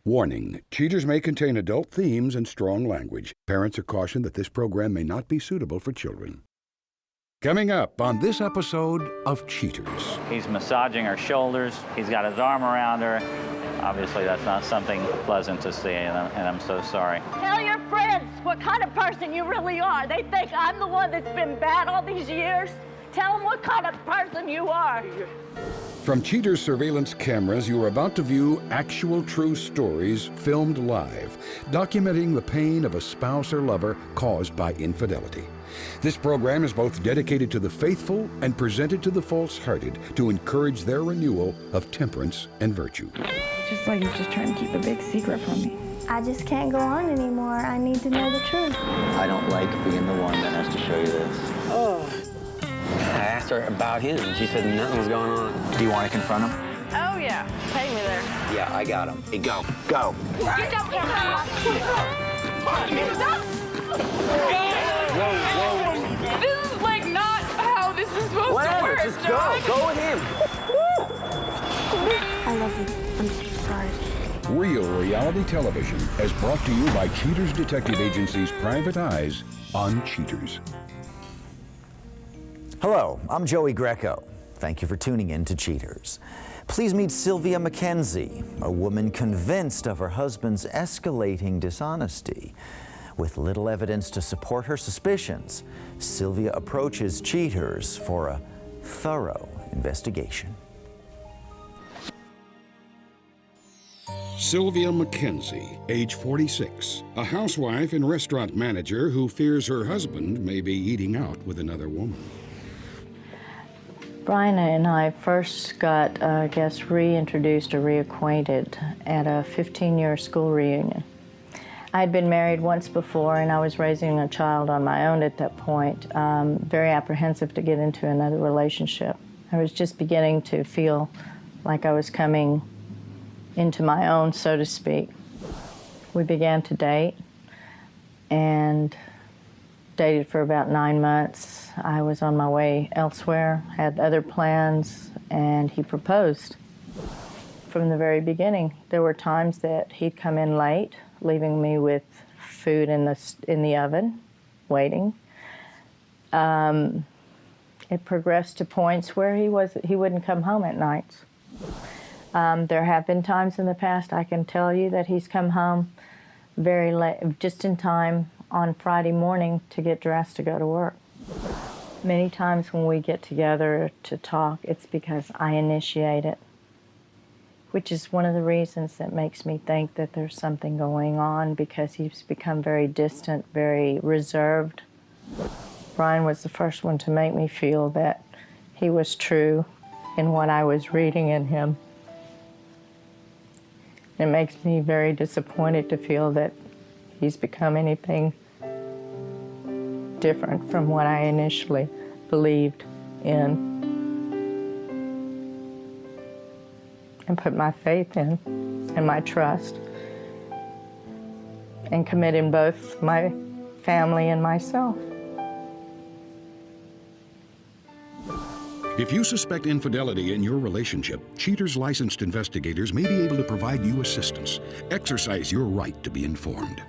Warning, Cheaters may contain adult themes and strong language. Parents are cautioned that this program may not be suitable for children. Coming up on this episode of Cheaters. He's massaging her shoulders. He's got his arm around her. Obviously, that's not something pleasant to see, and I'm so sorry. Tell your friends what kind of person you really are. They think I'm the one that's been bad all these years. Tell them what kind of person you are. From Cheaters surveillance cameras, you are about to view actual true stories filmed live, documenting the pain of a spouse or lover caused by infidelity. This program is both dedicated to the faithful and presented to the false-hearted to encourage their renewal of temperance and virtue. Just like you're just trying to keep a big secret from me. I just can't go on anymore. I need to know the truth. I don't like being the one that has to show you this. Oh. I asked her about him, and she said nothing was going on. Do you want to confront him? Oh, yeah. Take me there. Yeah, I got him. Hey, go. Go. Get up, Whoa. This is like not how this is supposed to work, just John. go with him. I love you. I'm so sorry. Real reality television is brought to you by Cheaters Detective Agency's Private Eyes on Cheaters. Hello, I'm Joey Greco. Thank you for tuning in to Cheaters. Please meet Sylvia McKenzie, a woman convinced of her husband's escalating dishonesty. With little evidence to support her suspicions, Sylvia approaches Cheaters for a thorough investigation. Sylvia McKenzie, age 46, a housewife and restaurant manager who fears her husband may be eating out with another woman. Brian and I first got, reintroduced or reacquainted at a 15-year school reunion. I had been married once before, and I was raising a child on my own at that point, very apprehensive to get into another relationship. I was just beginning to feel like I was coming into my own, so to speak. We began to date and dated for about 9 months. I was on my way elsewhere, had other plans, and he proposed. From the very beginning, there were times that he'd come in late, leaving me with food in the oven, waiting. It progressed to points where he wouldn't come home at nights. There have been times in the past, I can tell you, that he's come home very late, just in time on Friday morning to get dressed to go to work. Many times when we get together to talk, it's because I initiate it, which is one of the reasons that makes me think that there's something going on, because he's become very distant, very reserved. Brian was the first one to make me feel that he was true in what I was reading in him. It makes me very disappointed to feel that he's become anything different from what I initially believed in and put my faith in and my trust and commit in both my family and myself. If you suspect infidelity in your relationship, Cheaters licensed investigators may be able to provide you assistance. Exercise your right to be informed.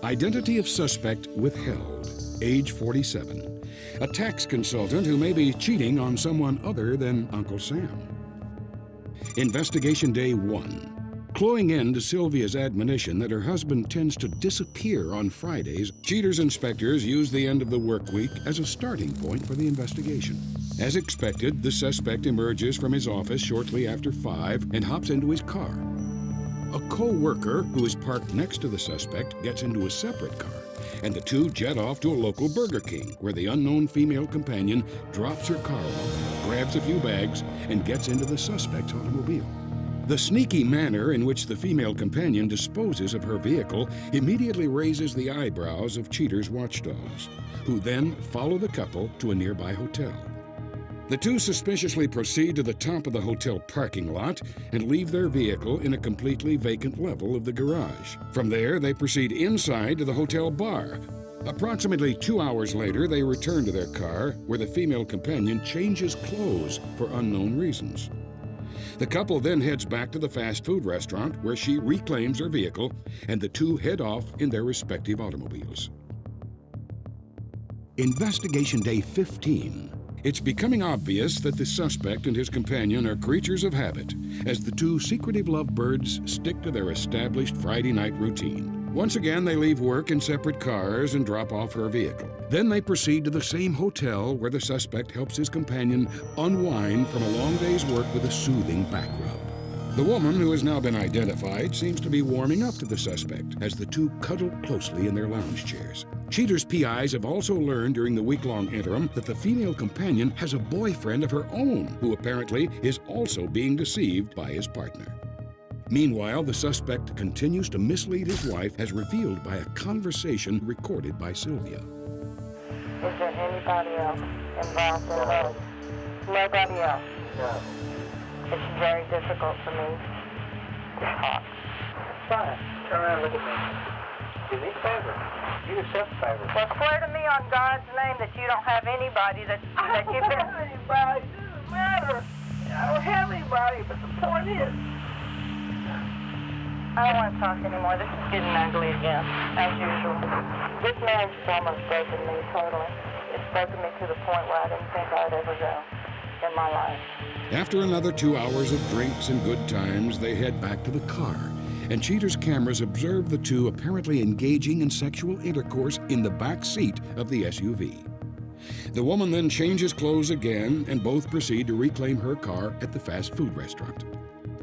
Identity of suspect withheld, age 47. A tax consultant who may be cheating on someone other than Uncle Sam. Investigation day 1. Cluing in to Sylvia's admonition that her husband tends to disappear on Fridays, Cheaters inspectors use the end of the work week as a starting point for the investigation. As expected, the suspect emerges from his office shortly after 5 and hops into his car. A co-worker who is parked next to the suspect gets into a separate car, and the two jet off to a local Burger King, where the unknown female companion drops her car off, grabs a few bags, and gets into the suspect's automobile. The sneaky manner in which the female companion disposes of her vehicle immediately raises the eyebrows of Cheaters' watchdogs, who then follow the couple to a nearby hotel. The two suspiciously proceed to the top of the hotel parking lot and leave their vehicle in a completely vacant level of the garage. From there, they proceed inside to the hotel bar, Approximately 2 hours later, they return to their car, where the female companion changes clothes for unknown reasons. The couple then heads back to the fast food restaurant, where she reclaims her vehicle, and the two head off in their respective automobiles. Investigation Day 15. It's becoming obvious that the suspect and his companion are creatures of habit, as the two secretive lovebirds stick to their established Friday night routine. Once again, they leave work in separate cars and drop off her vehicle. Then they proceed to the same hotel where the suspect helps his companion unwind from a long day's work with a soothing back rub. The woman, who has now been identified, seems to be warming up to the suspect as the two cuddle closely in their lounge chairs. Cheater's PIs have also learned during the week-long interim that the female companion has a boyfriend of her own, who apparently is also being deceived by his partner. Meanwhile, the suspect continues to mislead his wife, as revealed by a conversation recorded by Sylvia. Is there anybody else involved in this? Nobody else? No. It's very difficult for me to talk. Fine. Turn around and look at me. Do me a favor. Do yourself a favor. Well, swear to me on God's name that you don't have anybody that you've been... I don't have anybody. It doesn't matter. I don't have anybody, but the point is... I don't want to talk anymore. This is getting ugly again, as usual. This marriage has almost broken me totally. It's broken me to the point where I didn't think I'd ever go in my life. After another 2 hours of drinks and good times, they head back to the car, and Cheater's cameras observe the two apparently engaging in sexual intercourse in the back seat of the SUV. The woman then changes clothes again, and both proceed to reclaim her car at the fast food restaurant.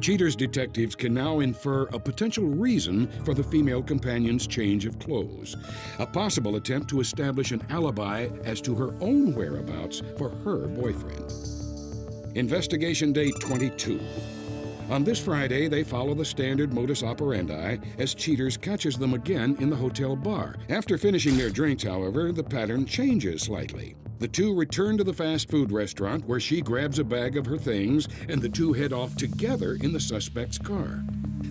Cheater's detectives can now infer a potential reason for the female companion's change of clothes, a possible attempt to establish an alibi as to her own whereabouts for her boyfriend. Investigation Day 22. On this Friday, they follow the standard modus operandi as Cheaters catches them again in the hotel bar. After finishing their drinks, however, the pattern changes slightly. The two return to the fast food restaurant, where she grabs a bag of her things, and the two head off together in the suspect's car.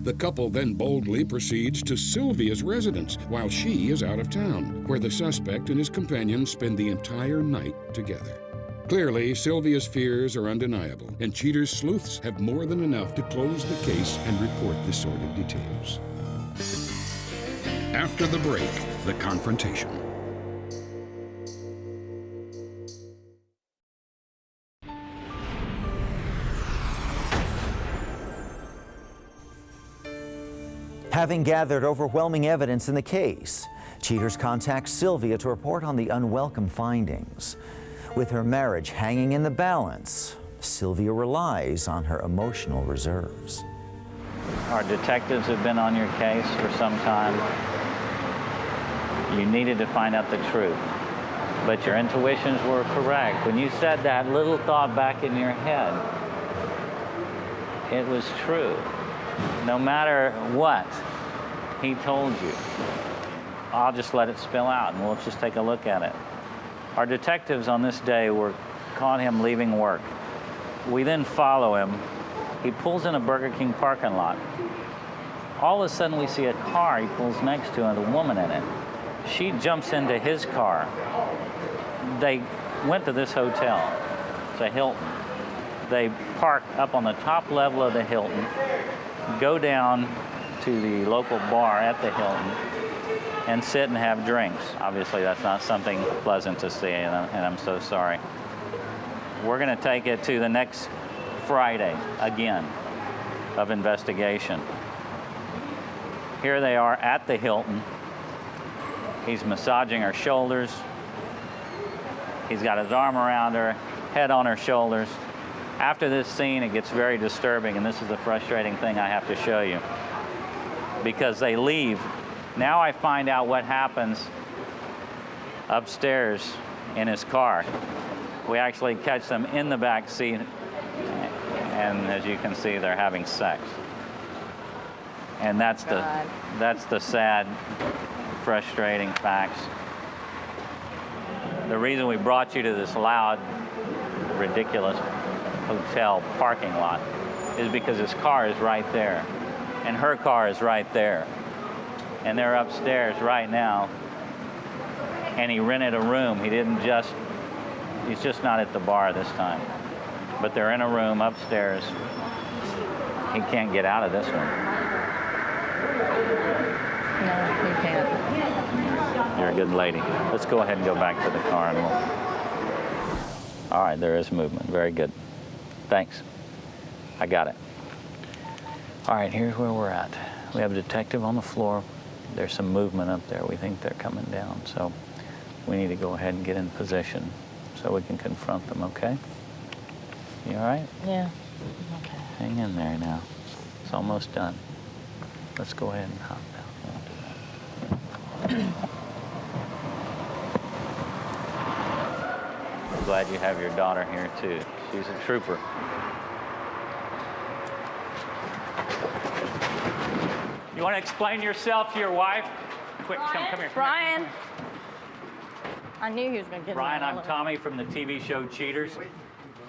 The couple then boldly proceeds to Sylvia's residence while she is out of town, where the suspect and his companion spend the entire night together. Clearly, Sylvia's fears are undeniable, and Cheater's sleuths have more than enough to close the case and report the sordid details. After the break, the confrontation. Having gathered overwhelming evidence in the case, Cheaters contacts Sylvia to report on the unwelcome findings. With her marriage hanging in the balance, Sylvia relies on her emotional reserves. Our detectives have been on your case for some time. You needed to find out the truth, but your intuitions were correct. When you said that little thought back in your head, it was true. No matter what he told you, I'll just let it spill out and we'll just take a look at it. Our detectives on this day caught him leaving work. We then follow him. He pulls in a Burger King parking lot. All of a sudden we see a car he pulls next to and a woman in it. She jumps into his car. They went to this hotel. It's a Hilton. They park up on the top level of the Hilton, go down to the local bar at the Hilton, and sit and have drinks. Obviously, that's not something pleasant to see, and I'm so sorry. We're going to take it to the next Friday, again, of investigation. Here they are at the Hilton. He's massaging her shoulders. He's got his arm around her, head on her shoulders. After this scene, it gets very disturbing, and this is the frustrating thing I have to show you. Because they leave. Now I find out what happens upstairs in his car. We actually catch them in the back seat, and as you can see, they're having sex. And that's the sad, frustrating facts. The reason we brought you to this loud, ridiculous hotel parking lot is because his car is right there, and her car is right there. And they're upstairs right now and he rented a room. He's just not at the bar this time. But they're in a room upstairs. He can't get out of this one. No, he can't. You're a good lady. Let's go ahead and go back to the car and we'll... All right, there is movement. Very good. Thanks. I got it. All right, here's where we're at. We have a detective on the floor. There's some movement up there. We think they're coming down. So we need to go ahead and get in position so we can confront them, okay? You all right? Yeah. Okay. Hang in there now. It's almost done. Let's go ahead and hop down. I'm glad you have your daughter here, too. She's a trooper. You want to explain yourself to your wife? Quick, come here. Brian. I knew he was going to get Brian, in the I'm elevator. Tommy from the TV show Cheaters.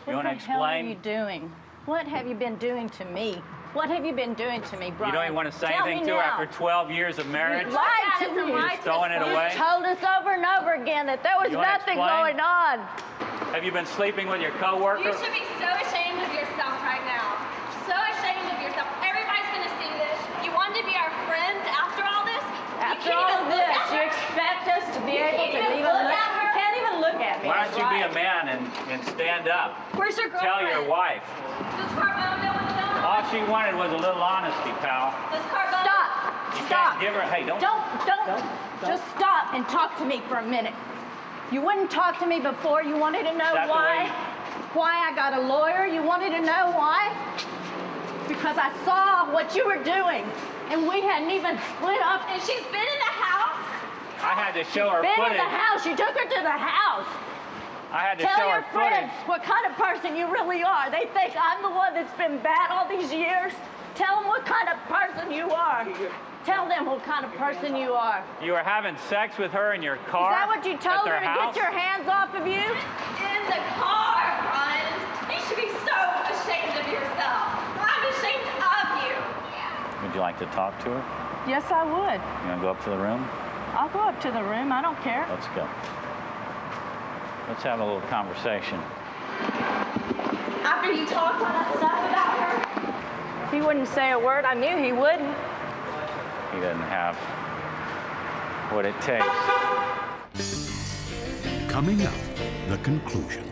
You want to What the hell are you explain? doing? What have you been doing to me? What have you been doing to me, Brian? You don't even want to say Tell anything me to her now. after 12 years of marriage? You lied to me. You're just throwing it away? You told us over and over again that there was You wanna nothing explain? going on. Have you been sleeping with your coworker? You should be so ashamed of yourself right now. So ashamed of yourself. Everybody's gonna see this. You wanted to be our friends after all this? After all of this, you expect us to be able to even look at her? You can't even look at me. Why don't you be a Right. man and stand up? Where's your girlfriend? Tell your wife. Does Carbone know what's going on? All she wanted was a little honesty, pal. Does Carbone? Stop. You Stop. can't give her, hey, don't. Just stop and talk to me for a minute. You wouldn't talk to me before. You wanted to know Is that the why? Why I got a lawyer? You wanted to know why? Because I saw what you were doing, and we hadn't even split up. And she's been in the house? I had to show her Been footage. in the house. You took her to the house. I had to Tell show your her friends footage. what kind of person you really are. They think I'm the one that's been bad all these years. Tell them what kind of person you are. Tell them what kind of person you are. You were having sex with her in your car? Is that what you told at her their to house? get your hands off of you? In the car, Brian. You should be so ashamed of yourself. I'm ashamed of you. Would you like to talk to her? Yes, I would. You want to go up to the room? I'll go up to the room. I don't care. Let's go. Let's have a little conversation. After you talked all that stuff about her? He wouldn't say a word. I knew he wouldn't. He doesn't have what it takes. Coming up, the conclusion.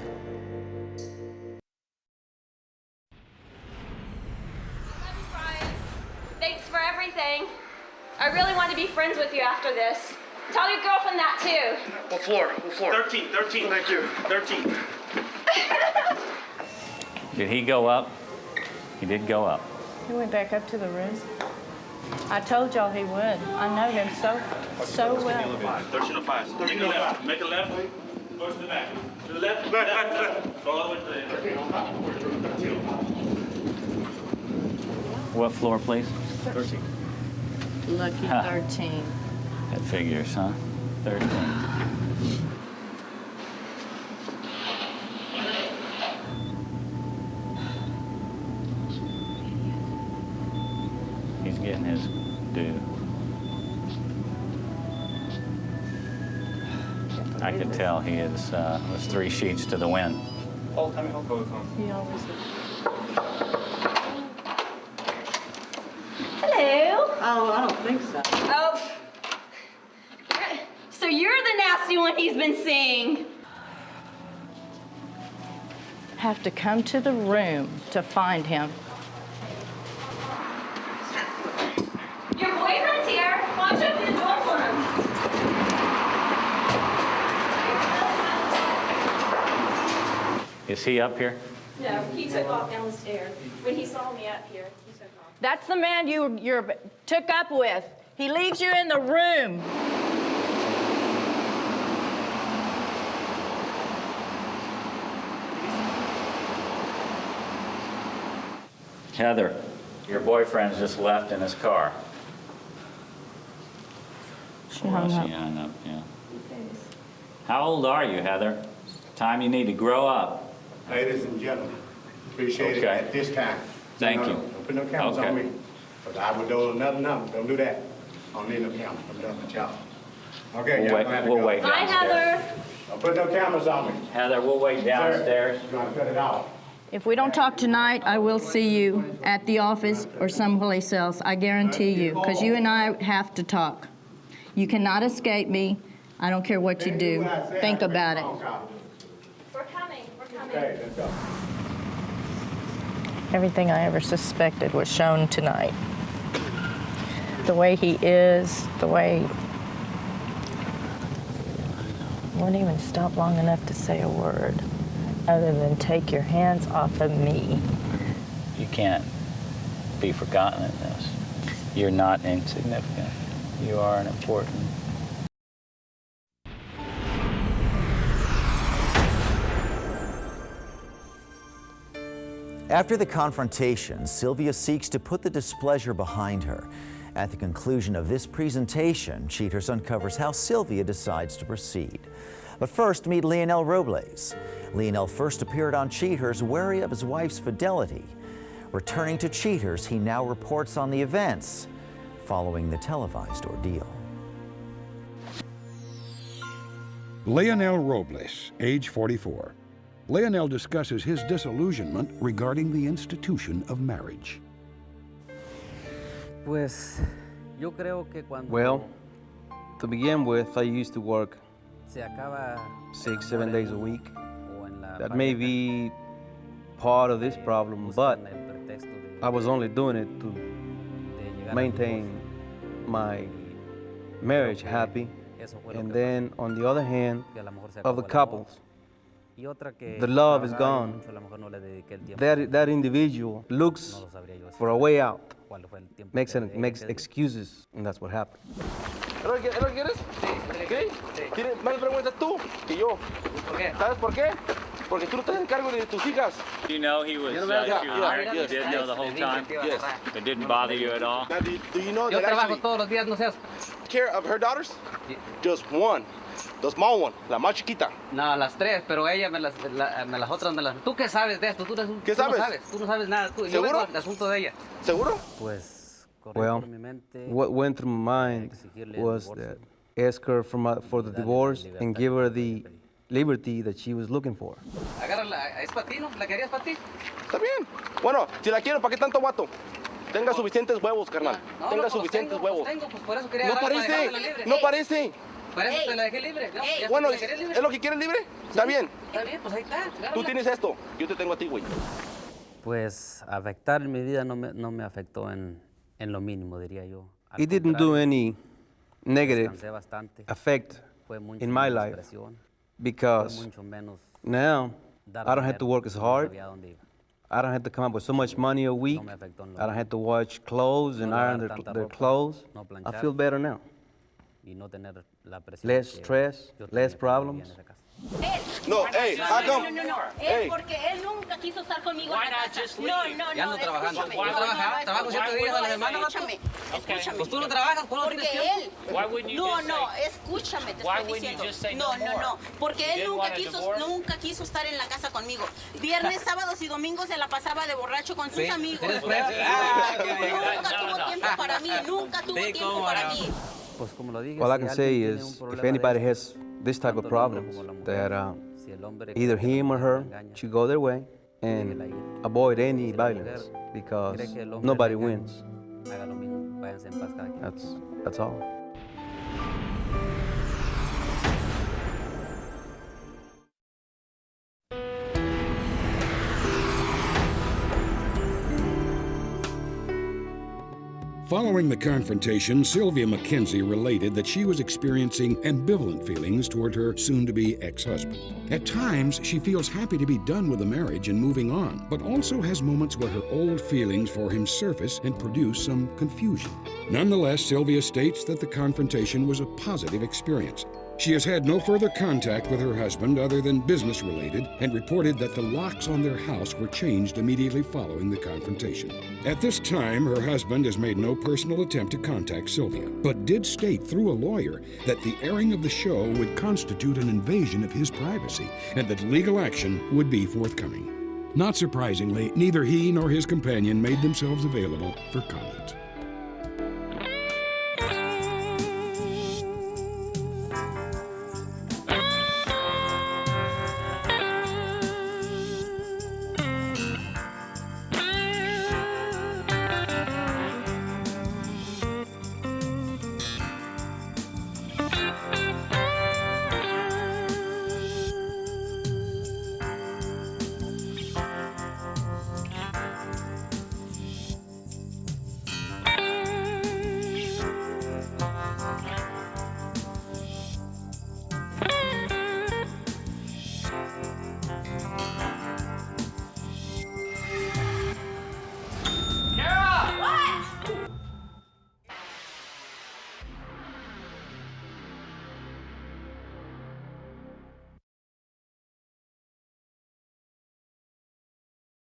Brian, thanks for everything. I really want to be friends with you after this. Tell your girlfriend that too. What floor? What floor? 13. Thank you. 13. Did he go up? He did go up. He went back up to the room. I told y'all he would. I know him so well. 1305. Make a left. Make a left. Go to the back. To the left. Left. Go all the way to the end. What floor, please? 13. Lucky Huh. 13. That figures, huh? 13. He's getting his due. I could tell he is was 3 sheets to the wind. Hold, Tommy, hold. Go, come. He always Hello. Oh, I don't think so. Oh. So you're the nasty one he's been seeing. Have to come to the room to find him. Your boyfriend's here. Why don't you open the door for him? Is he up here? No, he took off down the stairs. When he saw me up here, he took off. That's the man you took up with. He leaves you in the room. Heather, your boyfriend's just left in his car. She hung up. She hung up, yeah. How old are you, Heather? Time you need to grow up. Ladies and gentlemen, appreciate it Okay. at this time. Thank you. Don't put no cameras Okay. on me. Because I would dial another number. Don't do that. I don't need no cameras. I'm done with y'all. Okay, We'll wait, we'll wait Bye, downstairs. Heather. Don't put no cameras on me. Heather, we'll wait downstairs. You're gonna cut it out. If we don't talk tonight, I will see you at the office or someplace else. I guarantee you, because you and I have to talk. You cannot escape me. I don't care what you do. Think about it. We're coming. We're coming. Okay, let's go. Everything I ever suspected was shown tonight. The way he is, the way... Won't even stop long enough to say a word other than take your hands off of me. You can't be forgotten in this. You're not insignificant. You are an important. After the confrontation, Sylvia seeks to put the displeasure behind her. At the conclusion of this presentation, Cheaters uncovers how Sylvia decides to proceed. But first, meet Leonel Robles. Leonel first appeared on Cheaters wary of his wife's fidelity. Returning to Cheaters, he now reports on the events following the televised ordeal. Leonel Robles, age 44. Leonel discusses his disillusionment regarding the institution of marriage. Well, to begin with, I used to work 6-7 days a week. That may be part of this problem, but I was only doing it to maintain my marriage happy. And then, on the other hand, of the couples, the love is gone. That individual looks for a way out, makes excuses, and that's what happened. ¿Es lo que quieres? Sí. Tienes más vergüenza tú que yo. ¿Por qué? ¿Sabes por qué? Porque tú no te haces cargo de tus hijas. Do you know he was married? You did know the whole time? Yes. It didn't bother you at all? Now, do you know Yo that trabajo actually todos los días, no seas... care of her daughters? Just one. The small one, la más chiquita. No, las tres, pero ella las otras me las... ¿Tú qué sabes de esto? ¿Qué sabes? Tú no sabes nada. Yo ¿Seguro? vengo del asunto de ella. ¿Seguro? Well, what went through my mind was that ask her for the divorce and give her the liberty that she was looking for. Agárrala, ¿es para ti, no? ¿La querías para ti? Está bien. Bueno, si la quiero, ¿para qué tanto vato? Tenga suficientes huevos, carnal. Tenga suficientes huevos. Pues por eso quería No agarrarla, parece, dejarla libre. no parece. Para eso te la dejé libre. ¿No? ¿Ya Bueno, te la querías libre? ¿es lo que quieres libre? Está bien. Está bien, pues ahí está. Agárrala. Tú tienes esto, yo te tengo a ti, güey. Pues afectar en mi vida no me afectó en lo mínimo, diría yo. It didn't do any negative effect in my life because now I don't have to work as hard. I don't have to come up with so much money a week. I don't have to wash clothes and iron their clothes. I feel better now. Less stress, less problems. No, hey, how come? Él, porque él nunca quiso estar conmigo en la casa. No, Ya ando trabajando. escúchame. Yo trabajo 7 días a la semana, vato. Escúchame. Pues tú no trabajas, ¿por qué no tienes tiempo? Escúchame, te estoy diciendo. No, porque él nunca quiso estar en la casa conmigo. Viernes, sábados y domingos se la pasaba de borracho con sus amigos. ¿Tienes pruebas? Nunca tuvo tiempo para mí, nunca tuvo tiempo para mí. All I can say is, if anybody has this type of problems, that either him or her should go their way and avoid any violence, because nobody wins. That's all. Following the confrontation, Sylvia McKenzie related that she was experiencing ambivalent feelings toward her soon-to-be ex-husband. At times, she feels happy to be done with the marriage and moving on, but also has moments where her old feelings for him surface and produce some confusion. Nonetheless, Sylvia states that the confrontation was a positive experience. She has had no further contact with her husband other than business-related and reported that the locks on their house were changed immediately following the confrontation. At this time, her husband has made no personal attempt to contact Sylvia, but did state through a lawyer that the airing of the show would constitute an invasion of his privacy and that legal action would be forthcoming. Not surprisingly, neither he nor his companion made themselves available for comment.